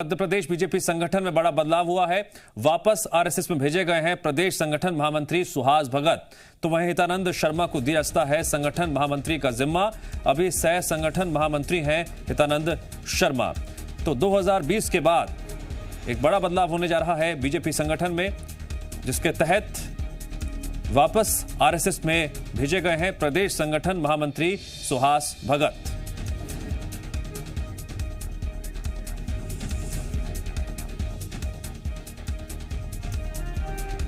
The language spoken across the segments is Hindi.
मध्य प्रदेश बीजेपी संगठन में बड़ा बदलाव हुआ है। वापस आरएसएस में भेजे गए हैं प्रदेश संगठन महामंत्री सुहास भगत। तो वहीं हितानंद शर्मा को दिया जाता है संगठन महामंत्री का जिम्मा। अभी सह संगठन महामंत्री हैं हितानंद शर्मा। तो 2020 के बाद एक बड़ा बदलाव होने जा रहा है बीजेपी संगठन में, जिसके तहत वापस आरएसएस में भेजे गए हैं प्रदेश संगठन महामंत्री सुहास भगत।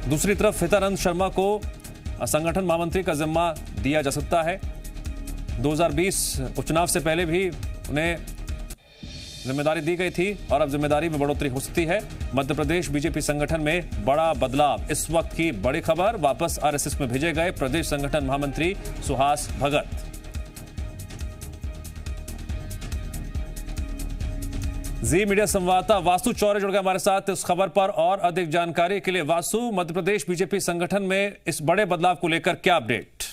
दूसरी तरफ हितानंद शर्मा को संगठन महामंत्री का जिम्मा दिया जा सकता है। 2020 उपचुनाव से पहले भी उन्हें जिम्मेदारी दी गई थी और अब जिम्मेदारी में बढ़ोतरी हो सकती है। मध्य प्रदेश बीजेपी संगठन में बड़ा बदलाव, इस वक्त की बड़ी खबर। वापस आरएसएस में भेजे गए प्रदेश संगठन महामंत्री सुहास भगत। जी मीडिया संवाददाता वासु चौरे जुड़ गए हमारे साथ इस खबर पर और अधिक जानकारी के लिए। वासु, मध्य प्रदेश बीजेपी संगठन में इस बड़े बदलाव को लेकर क्या अपडेट?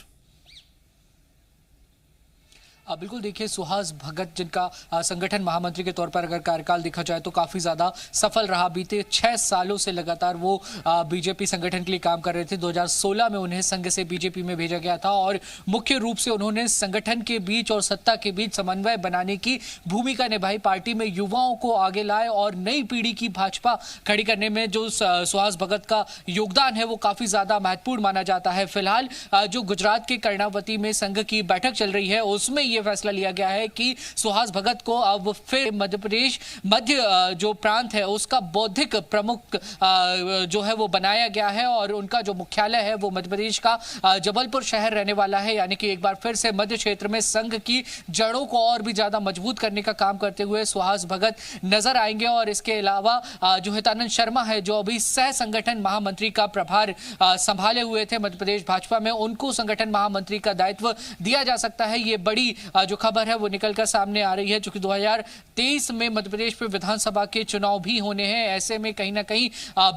बिल्कुल, देखिए सुहास भगत जिनका संगठन महामंत्री के तौर पर अगर कार्यकाल देखा जाए तो काफ़ी ज़्यादा सफल रहा। बीते 6 सालों से लगातार वो बीजेपी संगठन के लिए काम कर रहे थे। 2016 में उन्हें संघ से बीजेपी में भेजा गया था और मुख्य रूप से उन्होंने संगठन के बीच और सत्ता के बीच समन्वय बनाने की भूमिका निभाई। पार्टी में युवाओं को आगे लाए और नई पीढ़ी की भाजपा खड़ी करने में जो सुहास भगत का योगदान है वो काफ़ी ज़्यादा महत्वपूर्ण माना जाता है। फिलहाल जो गुजरात के कर्णावती में संघ की बैठक चल रही है उसमें ये फैसला लिया गया है कि सुहास भगत को अब फिर मध्य प्रदेश जो प्रांत है उसका बौद्धिक प्रमुख जो है वो बनाया गया है और उनका जो मुख्यालय है वो मध्य प्रदेश का जबलपुर शहर रहने वाला है। यानी कि एक बार फिर से मध्य क्षेत्र में संघ की जड़ों को और भी ज्यादा मजबूत करने का काम करते हुए सुहास भगत नजर आएंगे। और इसके अलावा जो हितानंद शर्मा है जो अभी सह संगठन महामंत्री का प्रभार संभाले हुए थे मध्य प्रदेश भाजपा में, उनको संगठन महामंत्री का दायित्व दिया जा सकता है। ये बड़ी जो खबर है वो निकलकर सामने आ रही है, क्योंकि 2023 में मध्य प्रदेश में विधानसभा के चुनाव भी होने हैं। ऐसे में कहीं ना कहीं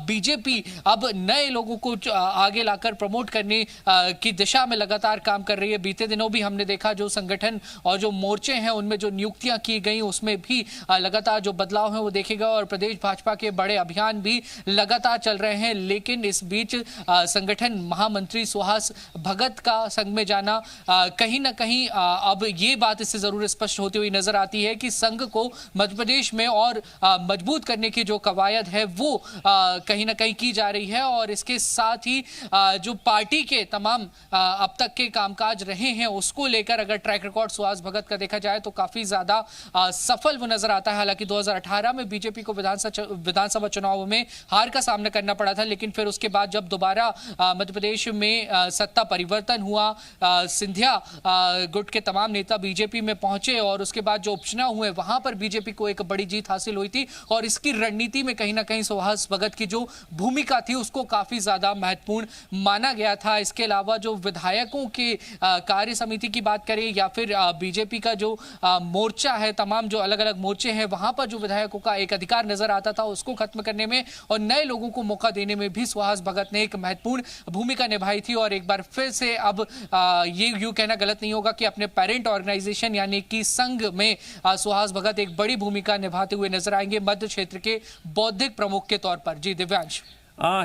बीजेपी अब नए लोगों को आगे लाकर प्रमोट करने की दिशा में लगातार काम कर रही है। बीते दिनों भी हमने देखा जो संगठन और जो मोर्चे हैं उनमें जो नियुक्तियां की गई उसमें भी लगातार जो बदलाव है वो देखेगा और प्रदेश भाजपा के बड़े अभियान भी लगातार चल रहे हैं। लेकिन इस बीच संगठन महामंत्री सुहास भगत का संघ में जाना कहीं ना कहीं अब ये बात इससे जरूर स्पष्ट होती हुई नजर आती है कि संघ को मध्य प्रदेश में और मजबूत करने की जो कवायद है वो कहीं ना कहीं की जा रही है। और इसके साथ ही जो पार्टी के तमाम अब तक के कामकाज रहे हैं उसको लेकर अगर ट्रैक रिकॉर्ड सुहास भगत का देखा जाए तो काफी ज्यादा सफल वो नजर आता है। हालांकि 2018 में बीजेपी को विधानसभा चुनाव में हार का सामना करना पड़ा था, लेकिन फिर उसके बाद जब दोबारा मध्य प्रदेश में सत्ता परिवर्तन हुआ, सिंधिया गुट के तमाम नेता बीजेपी में पहुंचे और उसके बाद जो उपचुनाव हुए वहां पर बीजेपी को एक बड़ी जीत हासिल हुई थी और इसकी रणनीति में कहीं ना कहीं सुहास भगत की जो भूमिका थी उसको काफी ज्यादा महत्वपूर्ण माना गया था। इसके अलावा जो विधायकों के कार्य समिति की बात करें या फिर बीजेपी का जो मोर्चा है, तमाम जो अलग अलग मोर्चे हैं वहां पर जो विधायकों का एक अधिकार नजर आता था उसको खत्म करने में और नए लोगों को मौका देने में भी सुहास भगत ने एक महत्वपूर्ण भूमिका निभाई थी। और एक बार फिर से अब ये यूं कहना गलत नहीं होगा कि अपने पेरेंट ऑर्गेनाइजेशन यानी कि संघ में सुहास भगत एक बड़ी भूमिका निभाते हुए नजर आएंगे मध्य क्षेत्र के बौद्धिक प्रमुख के तौर पर। जी दिव्यांश,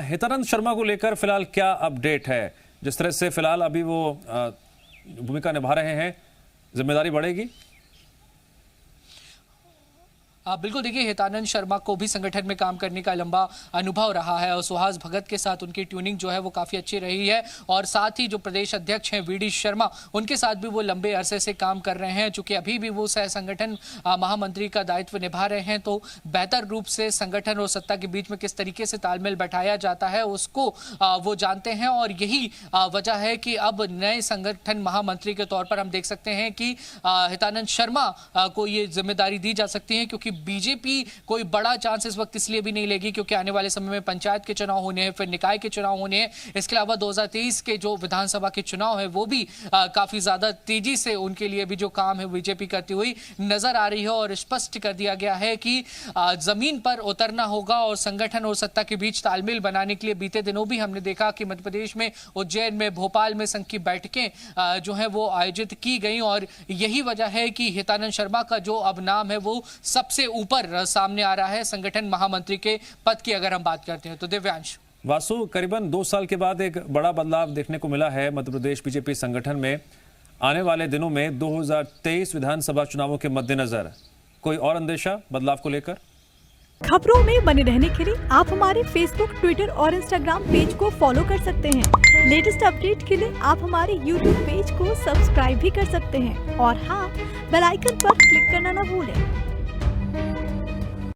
हितानंद शर्मा को लेकर फिलहाल क्या अपडेट है? जिस तरह से फिलहाल अभी वो भूमिका निभा रहे हैं, जिम्मेदारी बढ़ेगी? बिल्कुल, देखिए हितानंद शर्मा को भी संगठन में काम करने का लंबा अनुभव रहा है और सुहास भगत के साथ उनकी ट्यूनिंग जो है वो काफ़ी अच्छी रही है। और साथ ही जो प्रदेश अध्यक्ष हैं वीडी शर्मा, उनके साथ भी वो लंबे अरसे से काम कर रहे हैं। चूंकि अभी भी वो सह संगठन महामंत्री का दायित्व निभा रहे हैं तो बेहतर रूप से संगठन और सत्ता के बीच में किस तरीके से तालमेल बैठाया जाता है उसको वो जानते हैं। और यही वजह है कि अब नए संगठन महामंत्री के तौर पर हम देख सकते हैं कि हितानंद शर्मा को ये जिम्मेदारी दी जा सकती है, क्योंकि बीजेपी कोई बड़ा चांस इस वक्त इसलिए भी नहीं लेगी क्योंकि आने वाले समय में पंचायत के चुनाव होने हैं, फिर निकाय के चुनाव होने हैं। इसके अलावा 2023 के जो विधानसभा के चुनाव है वो भी काफी ज्यादा तेजी से उनके लिए भी जो काम है बीजेपी करती हुई नजर आ रही है। और स्पष्ट कर दिया गया है कि जमीन पर उतरना होगा और संगठन और सत्ता के बीच तालमेल बनाने के लिए बीते दिनों भी हमने देखा कि मध्य प्रदेश में, उज्जैन में, भोपाल में संघ की बैठकें जो है वो आयोजित की गई और यही वजह है कि हितानंद शर्मा का जो अब नाम है वो सबसे सबसे ऊपर सामने आ रहा है संगठन महामंत्री के पद की अगर हम बात करते हैं तो। दिव्यांश। वासु, करीबन 2 साल के बाद एक बड़ा बदलाव देखने को मिला है मध्य प्रदेश बीजेपी संगठन में। आने वाले दिनों में 2023 विधानसभा चुनावों के मद्देनजर कोई और अंदेशा बदलाव को लेकर? खबरों में बने रहने के लिए आप हमारे फेसबुक, ट्विटर और इंस्टाग्राम पेज को फॉलो कर सकते हैं। लेटेस्ट अपडेट के लिए आप हमारे यूट्यूब पेज को सब्सक्राइब भी कर सकते हैं और हाँ, बेल आइकन पर क्लिक करना ना भूलें।